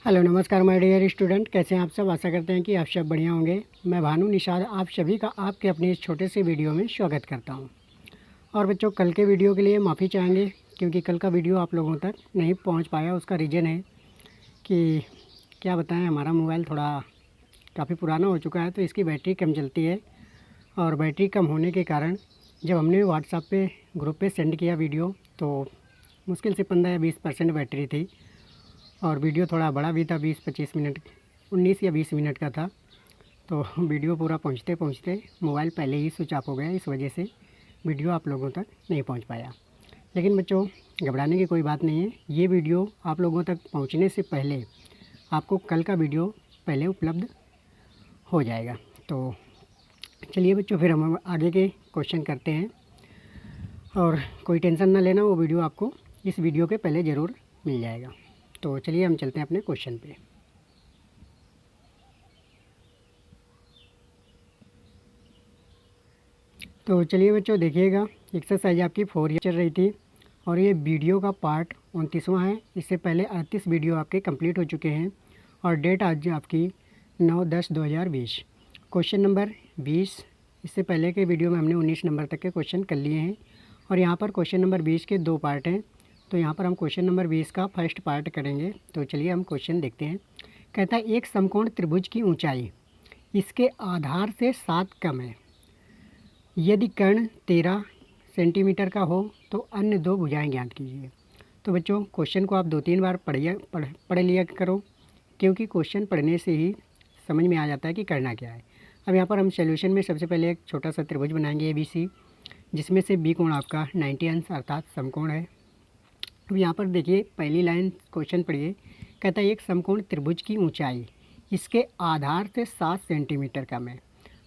Hello नमस्कार my dear student, कैसे हैं आप सब। आशा करते हैं कि आप सब बढ़िया होंगे। मैं भानु निषाद आप सभी का आपके अपने इस छोटे से वीडियो में स्वागत करता हूं। और बच्चों, कल के वीडियो के लिए माफ़ी चाहेंगे क्योंकि कल का वीडियो आप लोगों तक नहीं पहुंच पाया। उसका रीज़न है कि क्या बताएं, हमारा मोबाइल थोड़ा काफ़ी पुराना हो चुका है तो इसकी बैटरी कम चलती है। और बैटरी कम होने के कारण जब हमने व्हाट्सएप पे ग्रुप पे सेंड किया वीडियो तो मुश्किल से 15 या 20% बैटरी थी। और वीडियो थोड़ा बड़ा भी था, 20-25 मिनट, 19 या 20 मिनट का था। तो वीडियो पूरा पहुंचते पहुंचते मोबाइल पहले ही स्विच ऑफ हो गया। इस वजह से वीडियो आप लोगों तक नहीं पहुंच पाया। लेकिन बच्चों, घबराने की कोई बात नहीं है। ये वीडियो आप लोगों तक पहुंचने से पहले आपको कल का वीडियो पहले उपलब्ध हो जाएगा। तो चलिए बच्चों, फिर हम आगे के क्वेश्चन करते हैं। और कोई टेंशन ना लेना, वो वीडियो आपको इस वीडियो के पहले ज़रूर मिल जाएगा। तो चलिए हम चलते हैं अपने क्वेश्चन पे। तो चलिए बच्चों, देखिएगा एक्सरसाइज आपकी 4 ये चल रही थी और ये वीडियो का पार्ट 29वां है। इससे पहले 38 वीडियो आपके कंप्लीट हो चुके हैं और डेट आज आपकी 9/10/2020। क्वेश्चन नंबर 20, इससे पहले के वीडियो में हमने 19 नंबर तक के क्वेश्चन कर लिए हैं और यहाँ पर क्वेश्चन नंबर 20 के 2 पार्ट हैं। तो यहाँ पर हम क्वेश्चन नंबर 20 का फर्स्ट पार्ट करेंगे। तो चलिए हम क्वेश्चन देखते हैं। कहता है, एक समकोण त्रिभुज की ऊंचाई इसके आधार से 7 कम है। यदि कर्ण 13 सेंटीमीटर का हो तो अन्य 2 भुजाएं ज्ञात कीजिए। तो बच्चों, क्वेश्चन को आप 2-3 बार पढ़ लिया करो, क्योंकि क्वेश्चन पढ़ने से ही समझ में आ जाता है कि करना क्या है। अब यहाँ पर हम सॉल्यूशन में सबसे पहले एक छोटा सा त्रिभुज बनाएंगे ABC, जिसमें से बी कोण आपका 90 अंश अर्थात समकोण है। अब यहाँ पर देखिए, पहली लाइन क्वेश्चन पढ़िए। कहता है, एक समकोण त्रिभुज की ऊंचाई इसके आधार से 7 सेंटीमीटर कम है।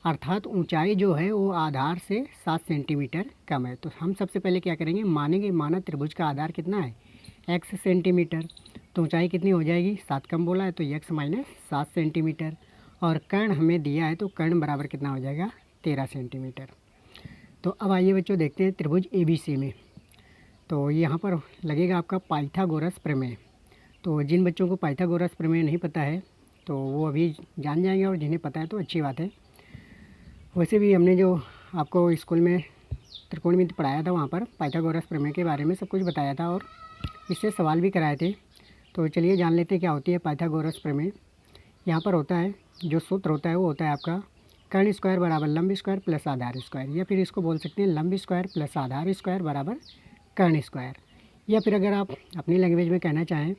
अर्थात ऊंचाई जो है वो आधार से 7 सेंटीमीटर कम है। तो हम सबसे पहले क्या करेंगे, मानेंगे माना त्रिभुज का आधार कितना है, x सेंटीमीटर। तो ऊंचाई कितनी हो जाएगी, 7 कम बोला है तो x माइनस 7 सेंटीमीटर। और कर्ण हमें दिया है तो कर्ण बराबर कितना हो जाएगा, 13 सेंटीमीटर। तो अब आइए बच्चों, देखते हैं त्रिभुज ABC में। तो यहाँ पर लगेगा आपका पाइथागोरस प्रमेय। तो जिन बच्चों को पाइथागोरस प्रमेय नहीं पता है तो वो अभी जान जाएंगे, और जिन्हें पता है तो अच्छी बात है। वैसे भी हमने जो आपको स्कूल में त्रिकोणमिति पढ़ाया था, वहाँ पर पाइथागोरस प्रमेय के बारे में सब कुछ बताया था और इससे सवाल भी कराए थे। तो चलिए जान लेते हैं क्या होती है पाइथागोरस प्रमेय। यहाँ पर होता है, जो सूत्र होता है वो होता है आपका कर्ण स्क्वायर बराबर लंब स्क्वायर प्लस आधार स्क्वायर, या फिर इसको बोल सकते हैं लंब स्क्वायर प्लस आधार स्क्वायर बराबर कर्ण स्क्वायर। या फिर अगर आप अपनी लैंग्वेज में कहना चाहें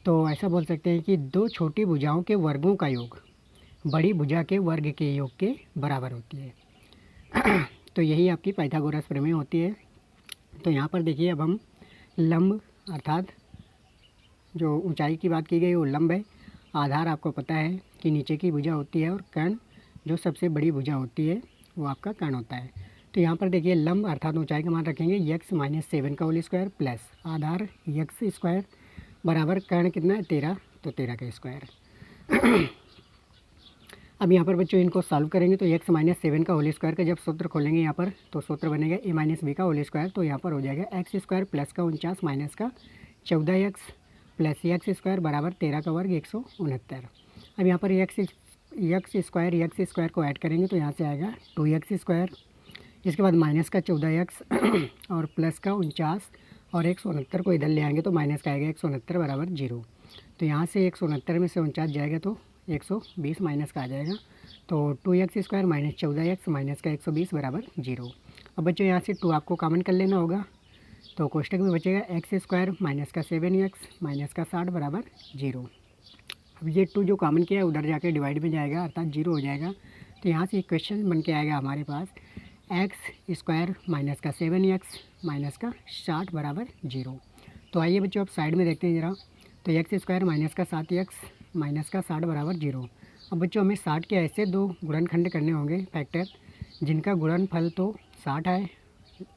तो ऐसा बोल सकते हैं कि 2 छोटी भुजाओं के वर्गों का योग बड़ी भुजा के वर्ग के योग के बराबर होती है। तो यही आपकी पाइथागोरस प्रमेय होती है। तो यहाँ पर देखिए, अब हम लंब अर्थात जो ऊंचाई की बात की गई वो लंब है। आधार आपको पता है कि नीचे की भुजा होती है और कर्ण जो सबसे बड़ी भुजा होती है वो आपका कर्ण होता है। तो यहाँ पर देखिए, लंब अर्थात ऊंचाई का मान रखेंगे x माइनस 7 का होल स्क्वायर प्लस आधार x स्क्वायर बराबर कर्ण कितना है, 13, तो 13 का स्क्वायर। अब यहाँ पर बच्चों इनको सॉल्व करेंगे तो x माइनस 7 का होल स्क्वायर का जब सूत्र खोलेंगे यहाँ पर तो सूत्र बनेगा a माइनस बी का होल स्क्वायर। तो यहाँ पर हो जाएगा एक्स स्क्वायर प्लस का 49 माइनस का 14x प्लस एक्स स्क्वायर बराबर 13 का वर्ग 169। अब यहाँ पर एक्स स्क्वायर को ऐड करेंगे तो यहाँ से आएगा 2x स्क्वायर, इसके बाद माइनस का 14x और प्लस का 49 और 169 को इधर ले आएंगे तो माइनस का आएगा 169 बराबर 0। तो यहाँ से 169 में से 49 जाएगा तो 120 माइनस का आ जाएगा। तो 2x square minus 14x minus का 120 बराबर 0। अब बच्चों यहाँ से 2 आपको कॉमन कर लेना होगा तो कोष्टक में बचेगा एक्स स्क्वायर माइनस का 7x माइनस का 60 बराबर 0। अब ये 2 जो कॉमन किया है उधर जाके डिवाइड में जाएगा अर्थात 0 हो जाएगा। तो यहाँ से इक्वेशन बन के आएगा हमारे पास एक्स स्क्वायर माइनस का 7x माइनस का 60 बराबर 0। तो आइए बच्चों अब साइड में देखते हैं ज़रा। तो एक्स स्क्वायर माइनस का 7x माइनस का 60 बराबर 0। अब बच्चों हमें 60 के ऐसे 2 गुणनखंड करने होंगे फैक्टर जिनका गुणनफल तो 60 है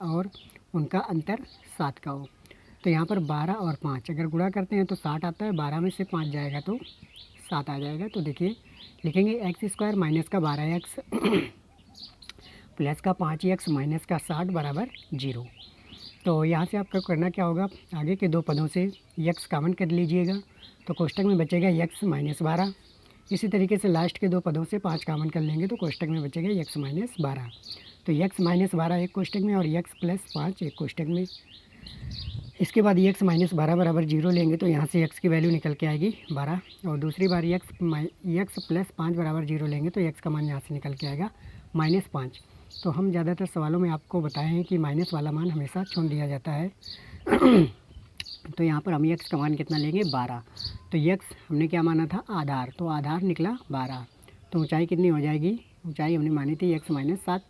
और उनका अंतर 7 का हो। तो यहाँ पर 12 और 5 अगर गुणा करते हैं तो 60 आता है, 12 में से 5 जाएगा तो 7 आ जाएगा। तो देखिए लिखेंगे एक्स स्क्वायर माइनस का 12x प्लस का 5x माइनस का 60 बराबर 0। तो यहाँ से आपका करना क्या होगा, आगे के दो पदों से यक्स कॉमन कर लीजिएगा, तो कोष्टक में बचेगा यक्स माइनस 12। इसी तरीके से लास्ट के दो पदों से 5 कॉमन कर लेंगे तो कोष्टक में बचेगा यक्स माइनस 12। तो यक्स माइनस 12 एक कोष्टक में और यक्स प्लस 5 एक कोष्टक में। इसके बाद यक्स माइनस 12 बराबर 0 लेंगे तो यहाँ से यक्स की वैल्यू निकल के आएगी 12, और दूसरी बार यक्स प्लस 5 बराबर 0 लेंगे तो यक्स का मान यहाँ से निकल के आएगा -5। तो हम ज़्यादातर सवालों में आपको बताए हैं कि माइनस वाला मान हमेशा छोड़ दिया जाता है। तो यहाँ पर हम यक्स का मान कितना लेंगे 12। तो यक्स हमने क्या माना था आधार, तो आधार निकला 12। तो ऊंचाई कितनी हो जाएगी, ऊंचाई हमने मानी थी यक्स माइनस 7,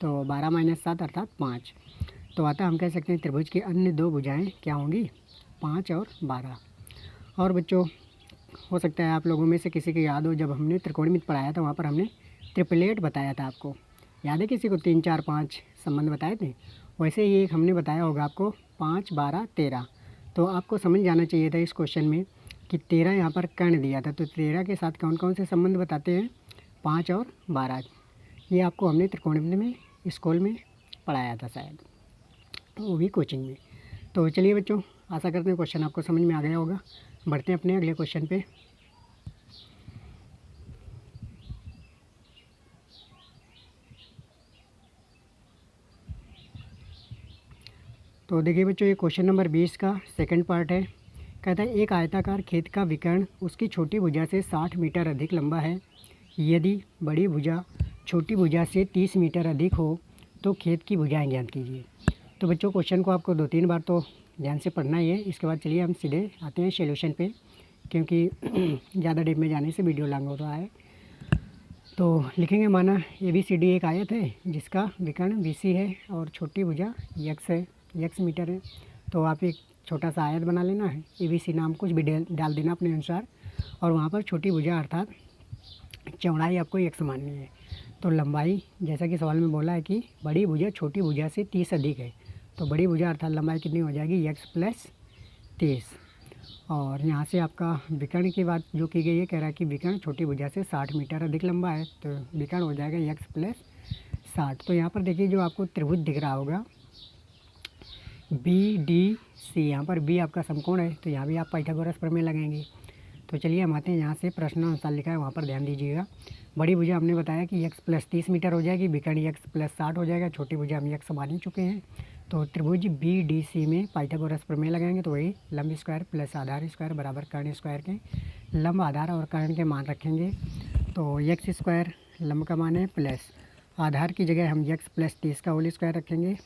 तो 12 माइनस 7 अर्थात 5। तो अतः हम कह सकते हैं त्रिभुज की अन्य दो भुजाएं क्या होंगी 5 और 12। और बच्चों हो सकता है आप लोगों में से किसी को याद हो, जब हमने त्रिकोणमिति पढ़ाया था वहाँ पर हमने ट्रिपलेट बताया था, आपको याद है किसी को 3 4 5 संबंध बताए थे। वैसे ही एक हमने बताया होगा आपको 5 12 13। तो आपको समझ जाना चाहिए था इस क्वेश्चन में कि 13 यहाँ पर कर्ण दिया था, तो 13 के साथ कौन कौन से संबंध बताते हैं 5 और 12। ये आपको हमने त्रिकोणमिति में स्कूल में पढ़ाया था शायद, तो वो भी कोचिंग में। तो चलिए बच्चों, आशा करते हैं क्वेश्चन आपको समझ में आ गया होगा। बढ़ते हैं अपने अगले क्वेश्चन पे। तो देखिए बच्चों, ये क्वेश्चन नंबर 20 का सेकंड पार्ट है। कहता है एक आयताकार खेत का विकर्ण उसकी छोटी भुजा से 60 मीटर अधिक लंबा है। यदि बड़ी भुजा छोटी भुजा से 30 मीटर अधिक हो तो खेत की भुजाएं ज्ञात कीजिए। तो बच्चों क्वेश्चन को आपको 2-3 बार तो ध्यान से पढ़ना ही है। इसके बाद चलिए हम सीधे आते हैं सोल्यूशन पे, क्योंकि ज़्यादा डीप में जाने से वीडियो लॉन्ग हो रहा है। तो लिखेंगे माना ABCD एक आयत है जिसका विकर्ण BC है और छोटी भुजा यक्स है, यक्स मीटर है। तो आप एक छोटा सा आयत बना लेना है, ABC नाम कुछ भी डाल देना अपने अनुसार, और वहाँ पर छोटी भुजा अर्थात चौड़ाई आपको यक्स माननी है। तो लंबाई जैसा कि सवाल में बोला है कि बड़ी भुजा छोटी भुजा से 30 अधिक है, तो बड़ी भुजा अर्थात लंबाई कितनी हो जाएगी यक्स प्लस 30। और यहाँ से आपका विकर्ण की बात जो की गई है, कह रहा है कि विकर्ण छोटी भुजा से 60 मीटर अधिक लंबा है, तो विकर्ण हो जाएगा यक्स प्लस 60। तो यहाँ पर देखिए जो आपको त्रिभुज दिख रहा होगा BDC, यहाँ पर B आपका समकोण है, तो यहाँ भी आप पाइथागोरस प्रमेय लगेंगे। तो चलिए हम आते हैं, यहाँ से प्रश्न अनुसार लिखा है वहाँ पर ध्यान दीजिएगा। बड़ी भुजा हमने बताया कि यक्स प्लस 30 मीटर हो जाएगी, विकर्ण यक्स प्लस 60 हो जाएगा, छोटी भुजा हम यक्स मान ही चुके हैं। तो त्रिभुज BDC में पाइथागोरस प्रमेय लगाएंगे, तो वही लंब स्क्वायर प्लस आधार स्क्वायर बराबर कर्ण स्क्वायर के लंब आधार और कर्ण के मान रखेंगे। तो यक्स स्क्वायर लंब का मान है प्लस आधार की जगह हम यक्स प्लस 30 का होल स्क्वायर रखेंगे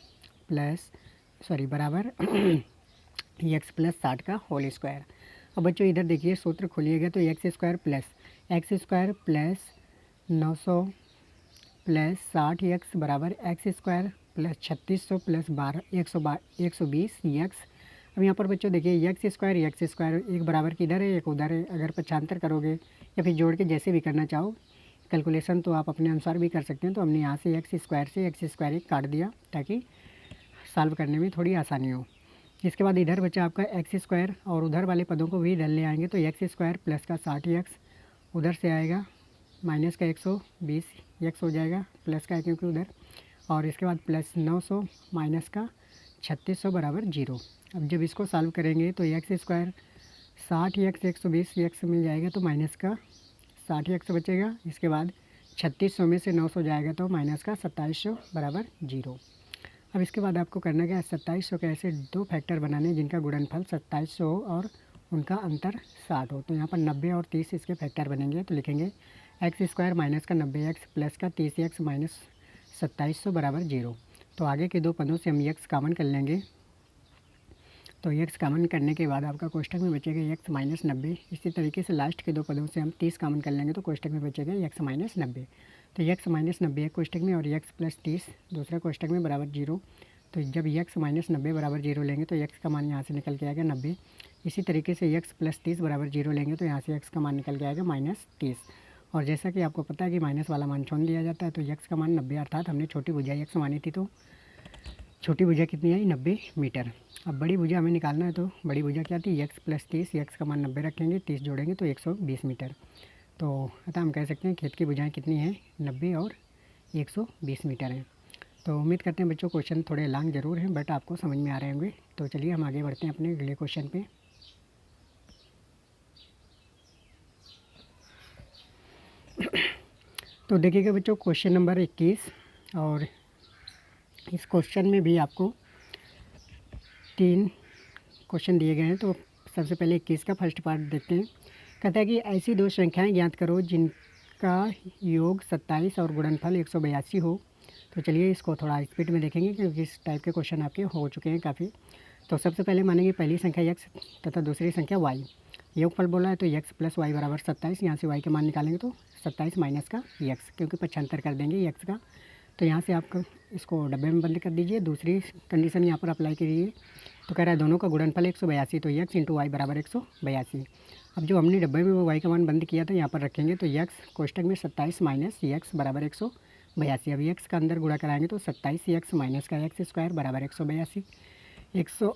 बराबर यक्स प्लस 60 का होल स्क्वायर। अब बच्चों इधर देखिए सूत्र खोलिएगा तो x square plus 900 plus 60 xy बराबर x square plus 3600 plus 120 xy. अब यहाँ पर बच्चों देखिए एक्स स्क्वायर एक बराबर की इधर है एक उधर है, अगर पक्षांतर करोगे या फिर जोड़ के जैसे भी करना चाहो कैलकुलेशन तो आप अपने अनुसार भी कर सकते हैं। तो हमने यहाँ से एक्स स्क्वायर एक काट दिया ताकि सॉल्व करने में थोड़ी आसानी हो। इसके बाद इधर बचा आपका एक्स स्क्वायर और उधर वाले पदों को भी इधर ले आएंगे, तो एक्स स्क्वायर प्लस का 60 यक्स उधर से आएगा माइनस का 120 यक्स हो जाएगा, प्लस का है क्योंकि उधर, और इसके बाद प्लस 900 माइनस का 3600 बराबर 0। अब जब इसको सॉल्व करेंगे तो एक्स स्क्वायर 60 यक्स 120 यक्स मिल जाएगा, तो माइनस का 60 यक्स बचेगा। इसके बाद 3600 में से 900 जाएगा तो माइनस का 2700 बराबर 0। अब इसके बाद आपको करना क्या है 2700 के ऐसे दो फैक्टर बनाने जिनका गुणनफल 2700 हो और उनका अंतर 60 हो। तो यहाँ पर 90 और 30 इसके फैक्टर बनेंगे, तो लिखेंगे एक्स स्क्वायर माइनस का 90 एक्स प्लस का 30 एक्स माइनस 2700 बराबर 0। तो आगे के दो पदों से हम एक्स कॉमन कर लेंगे, तो एक्स कॉमन करने के बाद आपका कोष्टक में बचेगा एक्स माइनस 90। इसी तरीके से लास्ट के दो पदों से हम 30 कॉमन कर लेंगे, तो कोष्टक में बचेगा एक्स माइनस 90। तो एक्स माइनस 90 एक कोष्टक में और एक्स प्लस 30 दूसरा कोष्टक में बराबर 0। तो जब एक्स माइनस 90 बराबर 0 लेंगे तो एक्स का मान यहाँ से निकल के आएगा 90। इसी तरीके से एक्स प्लस 30 बराबर 0 लेंगे तो यहाँ से एक्स का मान निकल के आएगा माइनस 30। और जैसा कि आपको पता है कि माइनस वाला मान छोड़ दिया जाता है, तो एक्स का मान 90 अर्थात हमने छोटी भुजा एक्स मानी थी, तो छोटी भुजा कितनी आई 90 मीटर। अब बड़ी भुजा हमें निकालना है, तो बड़ी भुजा क्या थी एक्स प्लस 30, एक्स का मान 90 रखेंगे, 30 जोड़ेंगे तो 120 मीटर। तो अतः हम कह सकते हैं खेत की भुजाएं कितनी हैं 90 और 120 मीटर हैं। तो उम्मीद करते हैं बच्चों क्वेश्चन थोड़े लॉन्ग ज़रूर हैं बट आपको समझ में आ रहे होंगे। तो चलिए हम आगे बढ़ते हैं अपने अगले क्वेश्चन पे। तो देखिएगा बच्चों क्वेश्चन नंबर 21, और इस क्वेश्चन में भी आपको 3 क्वेश्चन दिए गए हैं। तो सबसे पहले 21 का फर्स्ट पार्ट देखते हैं। कहता है कि ऐसी 2 संख्याएं ज्ञात करो जिनका योग 27 और गुणनफल 182 हो। तो चलिए इसको थोड़ा स्पीड में देखेंगे क्योंकि इस टाइप के क्वेश्चन आपके हो चुके हैं काफ़ी। तो सबसे पहले मानेंगे पहली संख्या x तथा दूसरी संख्या y। योगफल बोला है तो x प्लस वाई बराबर 27। यहाँ से y का मान निकालेंगे तो 27 माइनस का x, क्योंकि 75 कर देंगे x का। तो यहाँ से आप इसको डब्बे में बंद कर दीजिए। दूसरी कंडीशन यहाँ पर अप्लाई कीजिए। तो कह रहा है दोनों का गुणनफल 182, तो x इंटू वाई बराबर 182। अब जो हमने डब्बे में वो y का मान बंद किया था यहाँ पर रखेंगे। तो x कोष्टक में 27 माइनस x बराबर 182। अभी x का अंदर गुणा कराएंगे तो 27x माइनस का x स्क्वायर बराबर 182। 100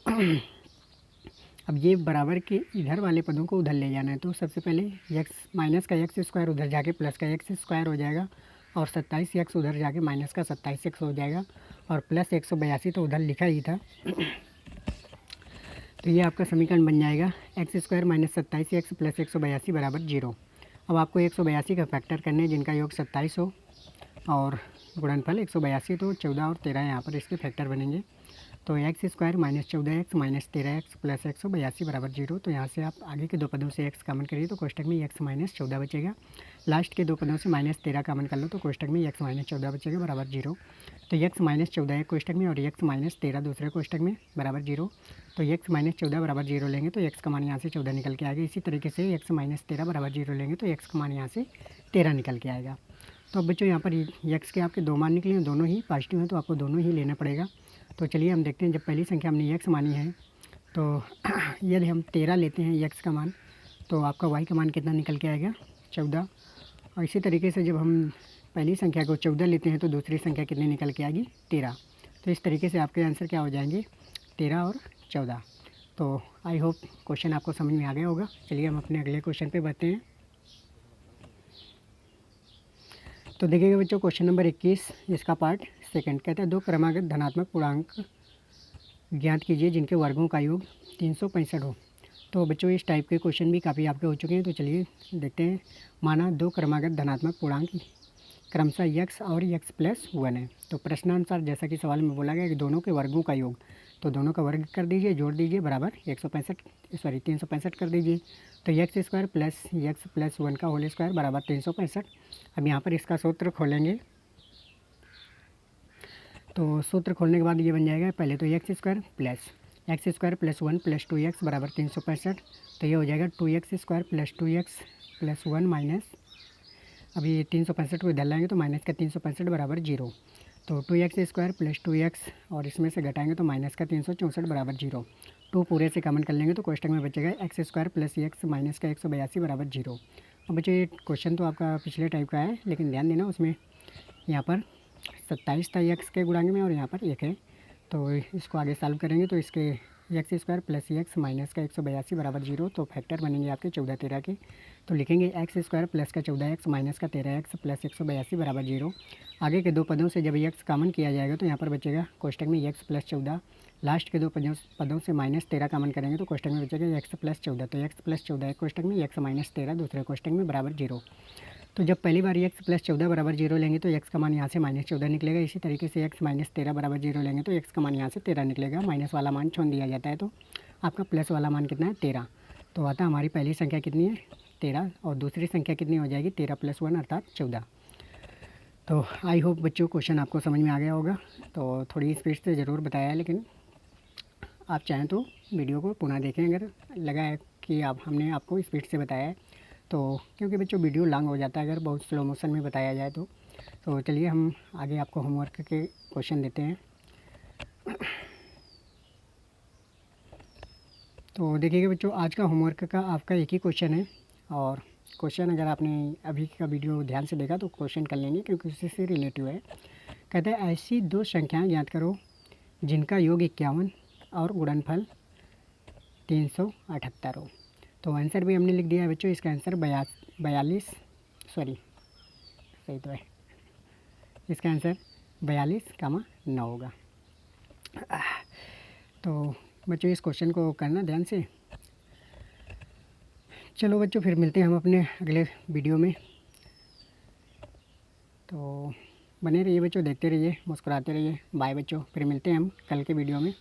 अब ये बराबर के इधर वाले पदों को उधर ले जाना है। तो सबसे पहले x माइनस का x स्क्वायर उधर जाके प्लस का x स्क्वायर हो जाएगा, और 27x उधर जाके माइनस का 27x हो जाएगा, और प्लस 182 तो उधर लिखा ही था। तो ये आपका समीकरण बन जाएगा x square minus 27x plus 182 बराबर 0। अब आपको 182 का फैक्टर करने हैं जिनका योग 27 हो और गुणनफल 182, तो 14 और 13 यहाँ पर इसके फैक्टर बनेंगे। तो x square minus 14x minus 13x plus 182 बराबर 0। तो यहाँ से आप आगे के 2 पदों से x कॉमन करिए तो कोष्टक में x माइनस 14 बचेगा। लास्ट के 2 पदों से माइनस 13 कॉमन कर लो तो कोष्टक में x माइनस 14 बचेगा बराबर 0। तो x माइनस 14 एक कोष्टक में और x माइनस 13 दूसरे कोष्टक में बराबर 0। तो x माइनस 14 बराबर 0 लेंगे तो x का मान यहाँ से 14 निकल के आएगा। इसी तरीके से x माइनस 13 बराबर 0 लेंगे तो x का मान यहाँ से 13 निकल के आएगा। तो अब बच्चों यहाँ पर x के आपके 2 मान निकले हैं, दोनों ही पॉजिटिव हैं, तो आपको दोनों ही लेना पड़ेगा। तो चलिए हम देखते हैं। जब पहली संख्या हमने x मानी है तो यदि हम 13 लेते हैं x का मान, तो आपका y का मान कितना निकल के आएगा 14। और इसी तरीके से जब हम पहली संख्या को 14 लेते हैं तो दूसरी संख्या कितनी निकल के आएगी 13। तो इस तरीके से आपके आंसर क्या हो जाएंगे 13 और 14। तो आई होप क्वेश्चन आपको समझ में आ गया होगा। चलिए हम अपने अगले क्वेश्चन पे बढ़ते हैं। तो देखिएगा बच्चों क्वेश्चन नंबर 21, इसका पार्ट सेकंड। कहता है 2 क्रमागत धनात्मक पूर्णांक ज्ञात कीजिए जिनके वर्गों का योग 365 हो। तो बच्चों इस टाइप के क्वेश्चन भी काफ़ी आपके हो चुके हैं। तो चलिए देखते हैं। माना 2 क्रमागत धनात्मक पूर्णांक क्रमशः x और x प्लस 1 है। तो प्रश्नानुसार जैसा कि सवाल में बोला गया कि दोनों के वर्गों का योग, तो दोनों का वर्ग कर दीजिए, जोड़ दीजिए, बराबर 365 कर दीजिए। तो x square plus x plus 1 का होल स्क्वायर बराबर 365। अब यहाँ पर इसका सूत्र खोलेंगे। तो सूत्र खोलने के बाद ये बन जाएगा पहले तो x square plus 1 plus 2x बराबर 365। तो ये हो जाएगा 2x square plus 2x plus 1 minus, अभी 365 को इधर लाएंगे तो माइनस का 365 बराबर 0। तो 2x स्क्वायर प्लस 2x और इसमें से घटाएंगे तो माइनस का 364 बराबर 0। 2 पूरे से कॉमन कर लेंगे तो कोष्टक में बचेगा x square plus x minus का 182 बराबर 0। अब बच्चों ये क्वेश्चन तो आपका पिछले टाइप का है, लेकिन ध्यान देना उसमें यहाँ पर 27 था x के गुणांक में और यहाँ पर 1 है। तो इसको आगे सॉल्व करेंगे तो इसके x square plus x minus का 182 बराबर 0। तो फैक्टर बनेंगे आपके 14 13 के। तो लिखेंगे एक्स स्क्वायर प्लस का 14x माइनस का 13x प्लस 182 बराबर 0। आगे के 2 पदों से जब x कॉमन किया जाएगा तो यहाँ पर बचेगा कोष्टक में x प्लस 14। लास्ट के 2 पदों से माइनस 13 कॉमन करेंगे तो कोष्टक में बचेगा x प्लस 14। तो x प्लस 14 एक कोष्टक में, x माइनस 13 दूसरे कोष्टक में बराबर 0। तो जब पहली बार x प्लस 14 बराबर 0 लेंगे तो x का मान यहाँ से माइनस 14 निकलेगा। इसी तरीके से x माइनस 13 बराबर 0 लेंगे तो x का मान यहाँ से 13 निकलेगा। माइनस वाला मान छोड़ दिया जाता है तो आपका प्लस वाला मान कितना है 13। तो अतः हमारी पहली संख्या कितनी है 13 और दूसरी संख्या कितनी हो जाएगी 13 प्लस 1 अर्थात 14। तो आई होप बच्चों क्वेश्चन आपको समझ में आ गया होगा। तो थोड़ी स्पीड से ज़रूर बताया, लेकिन आप चाहें तो वीडियो को पुनः देखें अगर लगा है कि हमने आपको स्पीड से बताया है। तो क्योंकि बच्चों वीडियो लॉन्ग हो जाता है अगर बहुत स्लो मोशन में बताया जाए तो। चलिए हम आगे आपको होमवर्क के क्वेश्चन देते हैं। तो देखिएगा बच्चों आज का होमवर्क का आपका एक ही क्वेश्चन है, और क्वेश्चन अगर आपने अभी का वीडियो ध्यान से देखा तो क्वेश्चन कर लेंगे क्योंकि उसी से रिलेटिव है। कहते हैं ऐसी 2 संख्याएं ज्ञात करो जिनका योग 51 और गुणनफल 378 हो। तो आंसर भी हमने लिख दिया है बच्चों। इसका आंसर 42 सही तो है। इसका आंसर 42,9 होगा। तो बच्चों इस क्वेश्चन को करना ध्यान से। चलो बच्चों फिर मिलते हैं हम अपने अगले वीडियो में। तो बने रहिए बच्चों, देखते रहिए, मुस्कुराते रहिए। बाय बच्चों, फिर मिलते हैं हम कल के वीडियो में।